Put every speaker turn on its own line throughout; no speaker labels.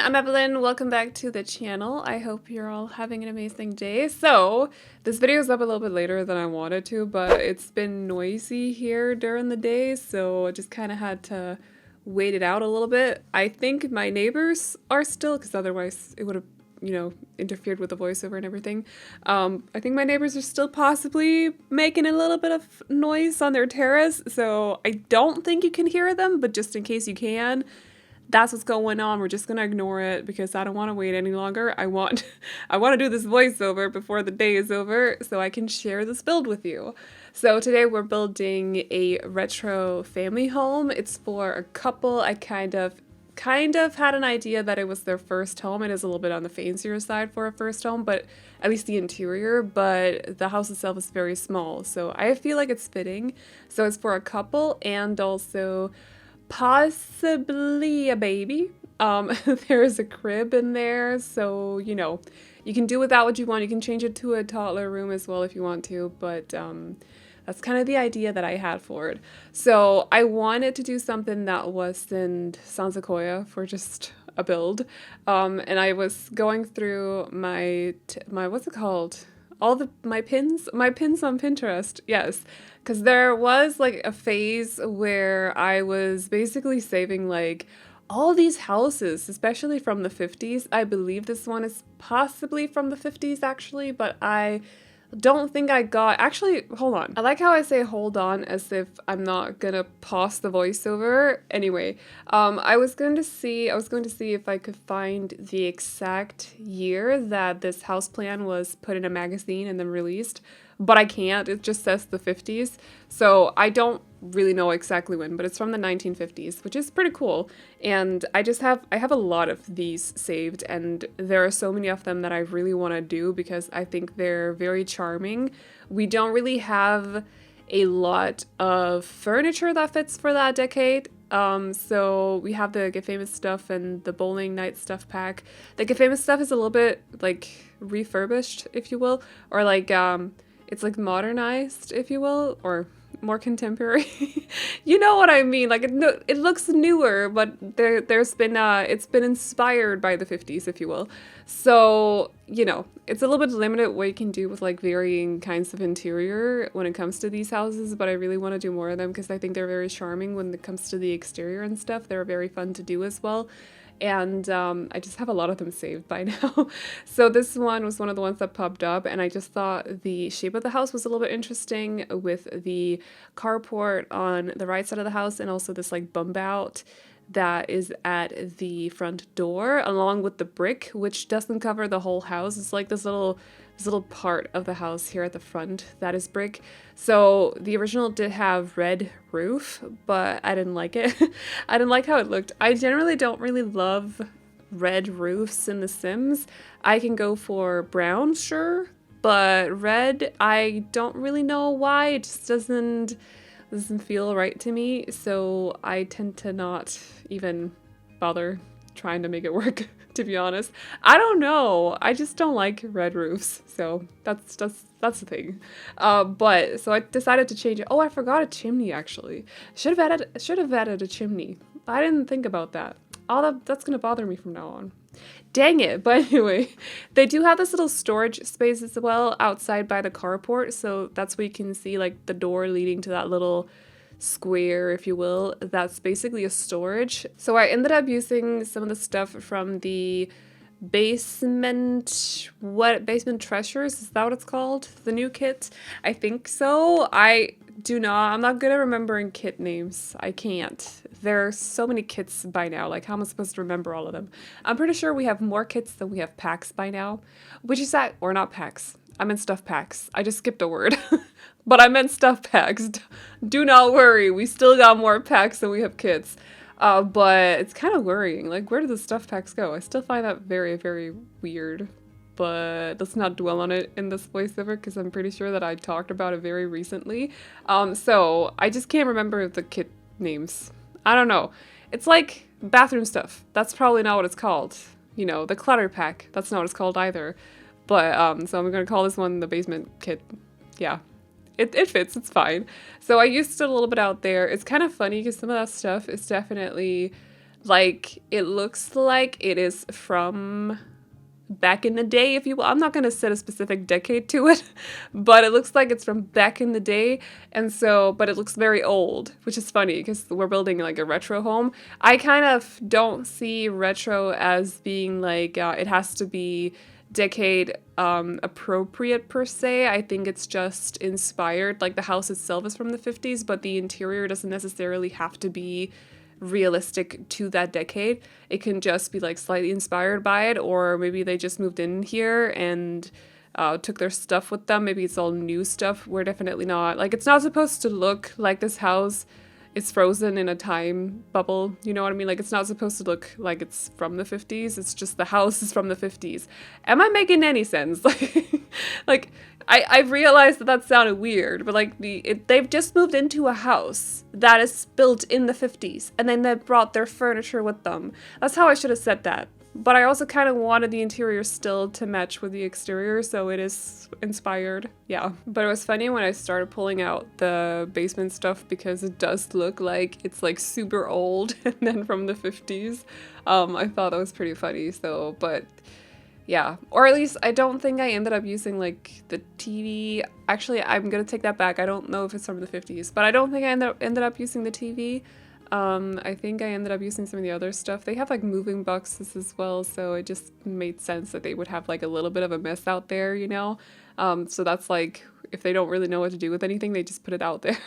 I'm Evelyn. Welcome back to the channel. I hope you're all having an amazing day. So, this video is up a little bit later than I wanted to, but it's been noisy here during the day, so I just kind of had to wait it out a little bit. I think my neighbors are still, because otherwise it would have, interfered with the voiceover and everything. I think my neighbors are still possibly making a little bit of noise on their terrace, so I don't think you can hear them, but just in case you can, that's what's going on. We're just gonna ignore it because I don't want to wait any longer. I want to do this voiceover before the day is over so I can share this build with you. So today we're building a retro family home. It's for a couple. I kind of had an idea that it was their first home. It is a little bit on the fancier side for a first home, but at least the interior, but the house itself is very small. So I feel like it's fitting. So it's for a couple and also possibly a baby. There is a crib in there, so you can do without what you want. You can change it to a toddler room as well if you want to, but that's kind of the idea that I had for it. So I wanted to do something that wasn't San Sequoia for just a build, and I was going through my what's it called? My pins on Pinterest, yes, because there was like a phase where I was basically saving like all these houses, especially from the 50s. I believe this one is possibly from the 50s actually, but I don't think I got, actually, hold on. I like how I say hold on as if I'm not gonna pause the voiceover. Anyway, I was going to see if I could find the exact year that this house plan was put in a magazine and then released, but I can't. It just says the 50s. So I don't really know exactly when, but it's from the 1950s, which is pretty cool. And I have a lot of these saved, and there are so many of them that I really want to do because I think they're very charming. We don't really have a lot of furniture that fits for that decade. So we have the Get Famous stuff and the Bowling Night stuff pack. The Get Famous stuff is a little bit like refurbished, if you will, or like it's like modernized, if you will, or more contemporary. You know what I mean? Like it looks newer, but it's been inspired by the 50s, if you will. So, it's a little bit limited what you can do with like varying kinds of interior when it comes to these houses, but I really want to do more of them because I think they're very charming when it comes to the exterior and stuff. They're very fun to do as well. And I just have a lot of them saved by now. So this one was one of the ones that popped up, and I just thought the shape of the house was a little bit interesting with the carport on the right side of the house and also this like bump out that is at the front door along with the brick, which doesn't cover the whole house. It's like this little part of the house here at the front that is brick. So the original did have red roof, but I didn't like it. I didn't like how it looked. I generally don't really love red roofs in The Sims. I can go for brown, sure, but red, I don't really know why. It just doesn't feel right to me, so I tend to not even bother trying to make it work, to be honest. I don't know. I just don't like red roofs, so that's the thing. But so I decided to change it. Oh, I forgot a chimney actually. Should have added a chimney. I didn't think about that. That's gonna bother me from now on. Dang it. But anyway, they do have this little storage space as well outside by the carport, so that's where you can see like the door leading to that little square, if you will. That's basically a storage. So I ended up using some of the stuff from the basement treasures, is that what it's called? The new kit? I think so. I'm not good at remembering kit names. I can't. There are so many kits by now. Like, how am I supposed to remember all of them? I'm pretty sure we have more kits than we have packs by now. Which is that, or not packs. I meant stuff packs. I just skipped a word. But I meant stuff packs. Do not worry. We still got more packs than we have kits. But it's kind of worrying. Like, where do the stuff packs go? I still find that very, very weird. But let's not dwell on it in this voiceover because I'm pretty sure that I talked about it very recently. So I just can't remember the kit names. I don't know. It's like bathroom stuff. That's probably not what it's called. The clutter pack. That's not what it's called either. But so I'm gonna call this one the basement kit. Yeah. It fits, it's fine. So I used it a little bit out there. It's kind of funny because some of that stuff is definitely Like, it looks like it is from back in the day, if you will. I'm not going to set a specific decade to it, but it looks like it's from back in the day. And so, but it looks very old, which is funny because we're building like a retro home. I kind of don't see retro as being like, it has to be decade appropriate per se. I think it's just inspired. Like the house itself is from the 50s, but the interior doesn't necessarily have to be realistic to that decade. It can just be like slightly inspired by it, or maybe they just moved in here and took their stuff with them. Maybe it's all new stuff. We're definitely not, like, it's not supposed to look like this house is frozen in a time bubble. You know what I mean? Like, it's not supposed to look like it's from the 50s. It's just the house is from the 50s. Am I making any sense? Like, I've realized that sounded weird, but like they've just moved into a house that is built in the 50s, and then they brought their furniture with them. That's how I should have said that. But I also kind of wanted the interior still to match with the exterior, so it is inspired. Yeah. But it was funny when I started pulling out the basement stuff because it does look like it's like super old and then from the 50s. I thought that was pretty funny. So, but yeah, or at least I don't think I ended up using like the TV. Actually, I'm gonna take that back. I don't know if it's from the 50s, but I don't think I ended up using the TV. I think I ended up using some of the other stuff. They have like moving boxes as well, so it just made sense that they would have like a little bit of a mess out there, you know? So that's like, if they don't really know what to do with anything, they just put it out there,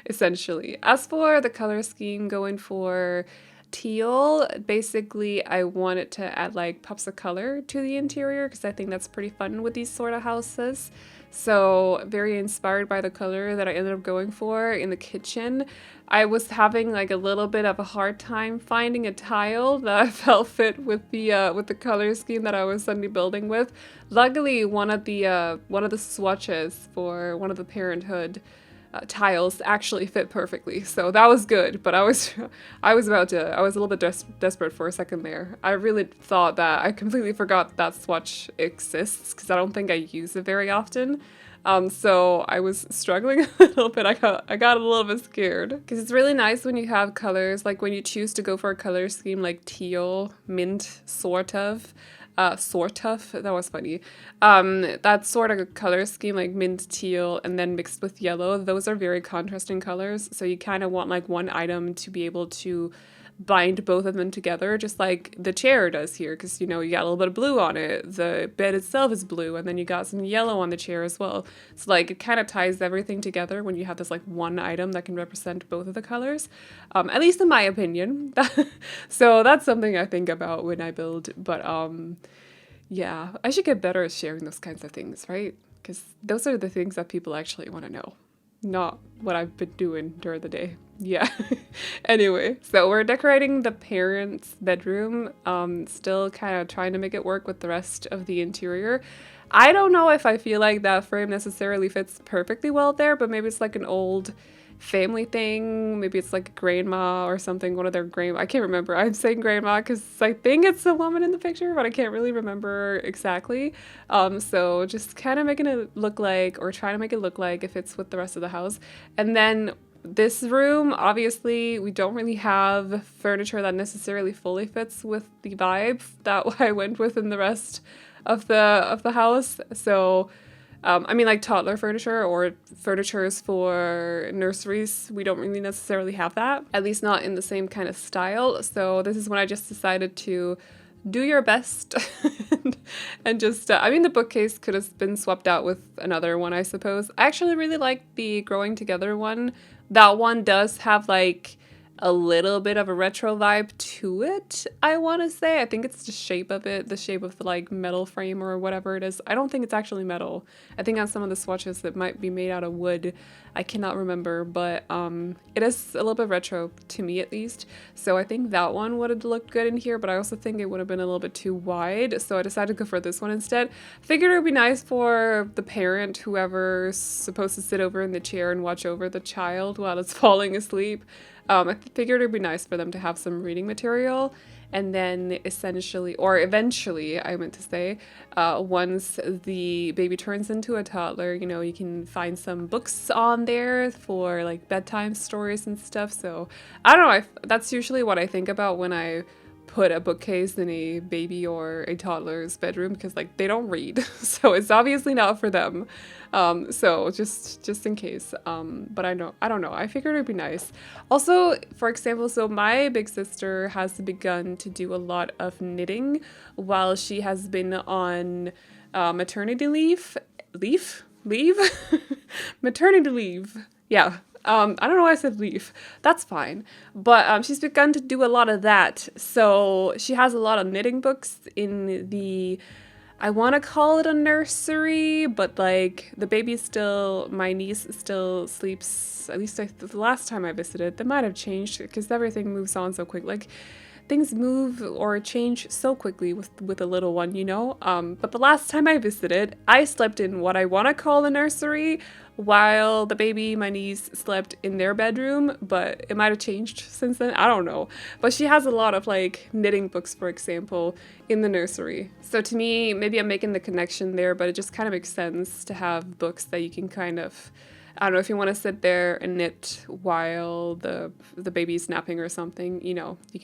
essentially. As for the color scheme, going for teal, basically I wanted to add like pops of color to the interior because I think that's pretty fun with these sort of houses. So very inspired by the color that I ended up going for in the kitchen. I was having like a little bit of a hard time finding a tile that felt fit with the color scheme that I was suddenly building with. Luckily, one of the swatches for one of the Parenthood tiles actually fit perfectly, so that was good. But I was a little bit desperate for a second there. I really thought that I completely forgot that swatch exists because I don't think I use it very often. So I was struggling a little bit. I got a little bit scared because it's really nice when you have colors, like when you choose to go for a color scheme like teal, mint, sort of, that was funny. That sort of color scheme, like mint, teal, and then mixed with yellow, those are very contrasting colors. So you kind of want like one item to be able to bind both of them together, just like the chair does here, because you know you got a little bit of blue on it, the bed itself is blue, and then you got some yellow on the chair as well. So like it kind of ties everything together when you have this like one item that can represent both of the colors, at least in my opinion. So that's something I think about when I build. But yeah, I should get better at sharing those kinds of things, right? Because those are the things that people actually want to know, not what I've been doing during the day. Yeah. Anyway, so we're decorating the parents' bedroom, still kind of trying to make it work with the rest of the interior. I don't know if I feel like that frame necessarily fits perfectly well there, but maybe it's like an old family thing. Maybe it's like a grandma or something, one of their I can't remember. I'm saying grandma because I think it's a woman in the picture, but I can't really remember exactly. So just kind of making it look like, or trying to make it look like if it's with the rest of the house. And then this room, obviously, we don't really have furniture that necessarily fully fits with the vibe that I went with in the rest of the house. So I mean, like toddler furniture or furnitures for nurseries, we don't really necessarily have that, at least not in the same kind of style. So this is when I just decided to do your best and just, I mean, the bookcase could have been swapped out with another one, I suppose. I actually really like the growing together one. That one does have like a little bit of a retro vibe to it, I want to say. I think it's the shape of it, the shape of the like metal frame or whatever it is. I don't think it's actually metal. I think on some of the swatches it might be made out of wood. I cannot remember, but it is a little bit retro to me at least. So I think that one would have looked good in here, but I also think it would have been a little bit too wide. So I decided to go for this one instead. Figured it would be nice for the parent, whoever's supposed to sit over in the chair and watch over the child while it's falling asleep. I figured it'd be nice for them to have some reading material. And then essentially, or eventually, I meant to say, once the baby turns into a toddler, you know, you can find some books on there for like bedtime stories and stuff. So I don't know, that's usually what I think about when I put a bookcase in a baby or a toddler's bedroom, because like they don't read, so it's obviously not for them. So just in case. But I don't know. I figured it'd be nice. Also, for example, so my big sister has begun to do a lot of knitting while she has been on maternity leave. Leave? Maternity leave. Yeah. I don't know why I said leave. That's fine. But she's begun to do a lot of that. So she has a lot of knitting books in the, I want to call it a nursery, but like the baby still, my niece still sleeps, at least the last time I visited. That might have changed because everything moves on so quick. Like things move or change so quickly with a little one, you know? But the last time I visited, I slept in what I want to call the nursery, while the baby, my niece, slept in their bedroom, but it might have changed since then. I don't know. But she has a lot of like knitting books, for example, in the nursery. So to me, maybe I'm making the connection there, but it just kind of makes sense to have books that you can kind of, I don't know, if you want to sit there and knit while the baby's napping or something, you know, you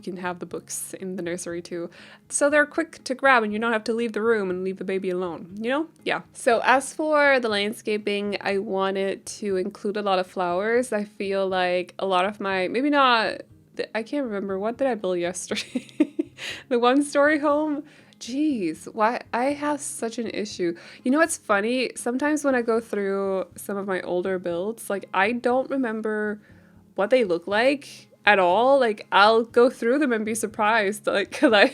can have the books in the nursery too. So they're quick to grab and you don't have to leave the room and leave the baby alone, you know? Yeah. So as for the landscaping, I wanted to include a lot of flowers. I feel like a lot of my, maybe not, I can't remember, what did I build yesterday? The one-story home? Jeez, why I have such an issue. You know what's funny? Sometimes when I go through some of my older builds, like I don't remember what they look like at all. Like I'll go through them and be surprised, like, cause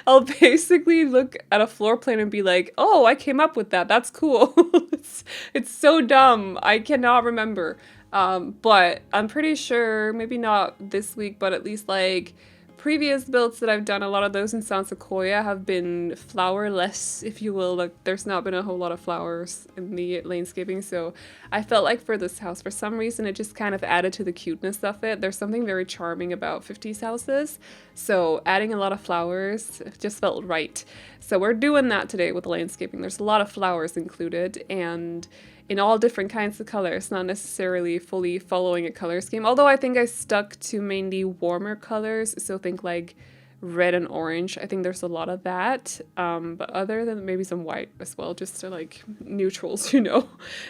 I'll basically look at a floor plan and be like, oh, I came up with that, that's cool. It's so dumb, I cannot remember. But I'm pretty sure, maybe not this week, but at least like previous builds that I've done, a lot of those in Sound Sequoia have been flowerless, if you will. Like there's not been a whole lot of flowers in the landscaping, so I felt like for this house, for some reason, it just kind of added to the cuteness of it. There's something very charming about 50s houses, so adding a lot of flowers just felt right. So we're doing that today with the landscaping. There's a lot of flowers included, and in all different kinds of colors, not necessarily fully following a color scheme, although I think I stuck to mainly warmer colors, so think like red and orange. I think there's a lot of that, but other than maybe some white as well, just to like neutrals, you know,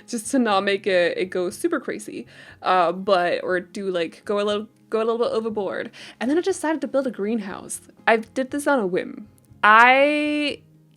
just to not make it go super crazy, or do like go a little bit overboard. And then I decided to build a greenhouse. I did this on a whim.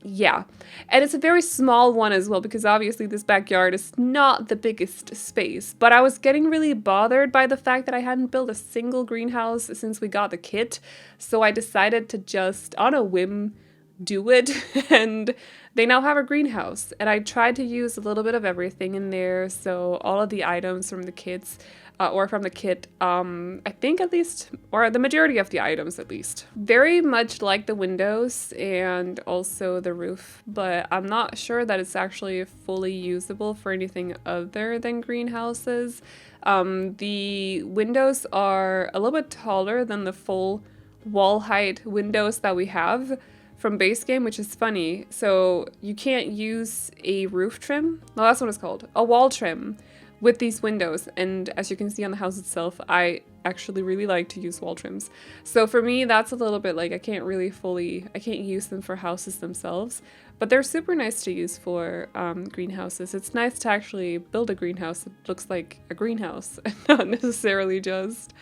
Yeah, and it's a very small one as well, because obviously this backyard is not the biggest space, but I was getting really bothered by the fact that I hadn't built a single greenhouse since we got the kit, so I decided to just, on a whim, do it, and they now have a greenhouse, and I tried to use a little bit of everything in there, so all of the items from the kits, or from the kit, I think at least, or the majority of the items at least. Very much like the windows and also the roof, but I'm not sure that it's actually fully usable for anything other than greenhouses. The windows are a little bit taller than the full wall height windows that we have from base game, which is funny. So you can't use a roof trim, no, that's what it's called, a wall trim, with these windows. And as you can see on the house itself, I actually really like to use wall trims. So for me, that's a little bit like I can't use them for houses themselves, but they're super nice to use for greenhouses. It's nice to actually build a greenhouse that looks like a greenhouse and not necessarily just,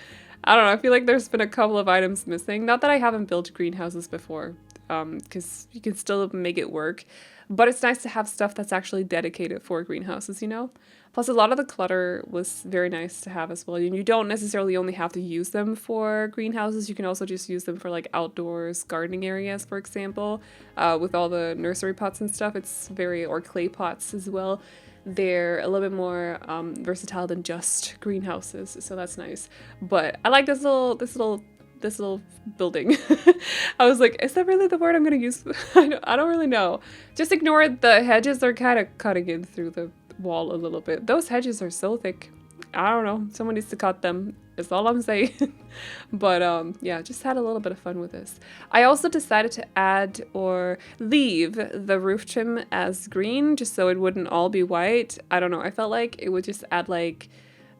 I don't know, I feel like there's been a couple of items missing. Not that I haven't built greenhouses before, because you can still make it work, but it's nice to have stuff that's actually dedicated for greenhouses, you know? Plus, a lot of the clutter was very nice to have as well. And you don't necessarily only have to use them for greenhouses. You can also just use them for like outdoors gardening areas, for example, with all the nursery pots and stuff. Or clay pots as well. They're a little bit more versatile than just greenhouses, so that's nice. But I like this little building. I was like, is that really the word I'm gonna use? I don't really know. Just ignore it. The hedges are kind of cutting in through the wall a little bit. Those hedges are so thick. I don't know. Someone needs to cut them. is all I'm saying. But yeah, just had a little bit of fun with this. I also decided to add or leave the roof trim as green just so it wouldn't all be white. I don't know, I felt like it would just add like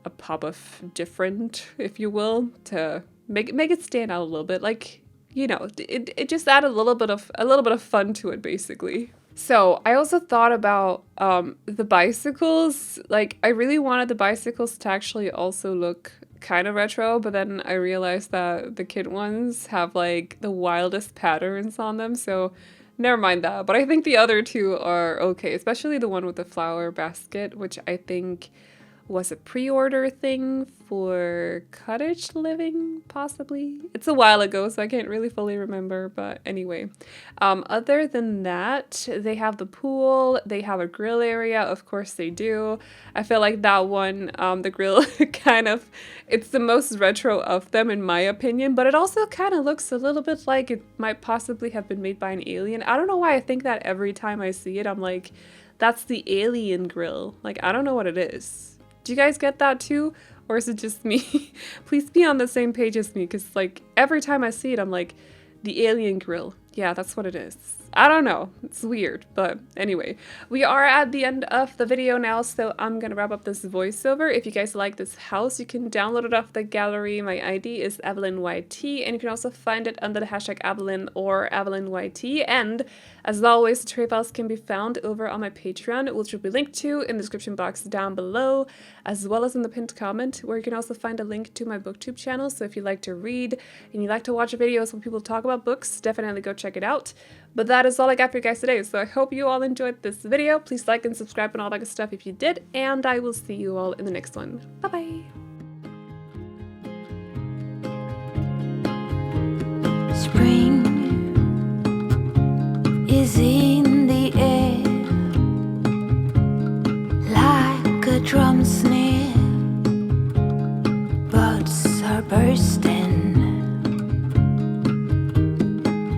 a pop of different, if you will, to make it stand out a little bit. Like, you know, it just added a little bit of fun to it, basically. So I also thought about the bicycles. Like, I really wanted the bicycles to actually also look kind of retro, but then I realized that the kid ones have like the wildest patterns on them, so never mind that. But I think the other two are okay, especially the one with the flower basket, which I think was a pre-order thing for cottage living, possibly. It's a while ago, so I can't really fully remember, but anyway. Other than that, they have the pool, they have a grill area, of course they do. I feel like that one, the grill, kind of, it's the most retro of them in my opinion, but it also kind of looks a little bit like it might possibly have been made by an alien. I don't know why I think that every time I see it, I'm like, that's the alien grill. Like, I don't know what it is. Do you guys get that too? Or is it just me? Please be on the same page as me, because like every time I see it, I'm like, the alien grill. Yeah, that's what it is. I don't know. It's weird. But anyway, we are at the end of the video now, so I'm going to wrap up this voiceover. If you guys like this house, you can download it off the gallery. My ID is AvelineYT, and you can also find it under the hashtag Aveline or AvelineYT. And as always, the trade files can be found over on my Patreon, which will be linked to in the description box down below, as well as in the pinned comment, where you can also find a link to my booktube channel. So if you like to read and you like to watch videos when people talk about books, definitely go check it out. But that is all I got for you guys today, so I hope you all enjoyed this video. Please like and subscribe and all that good stuff if you did, and I will see you all in the next one. Bye-bye!
Spring is in the air, like a drum snare. Buds are bursting,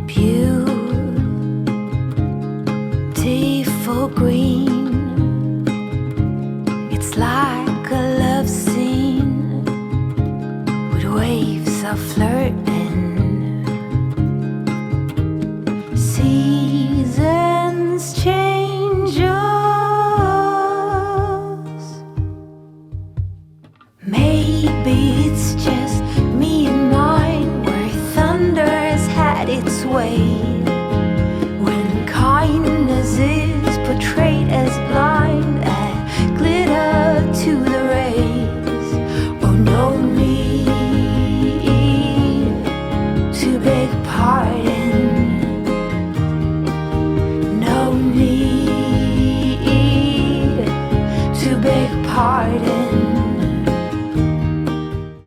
beautiful green. It's like a love scene with waves of flirt.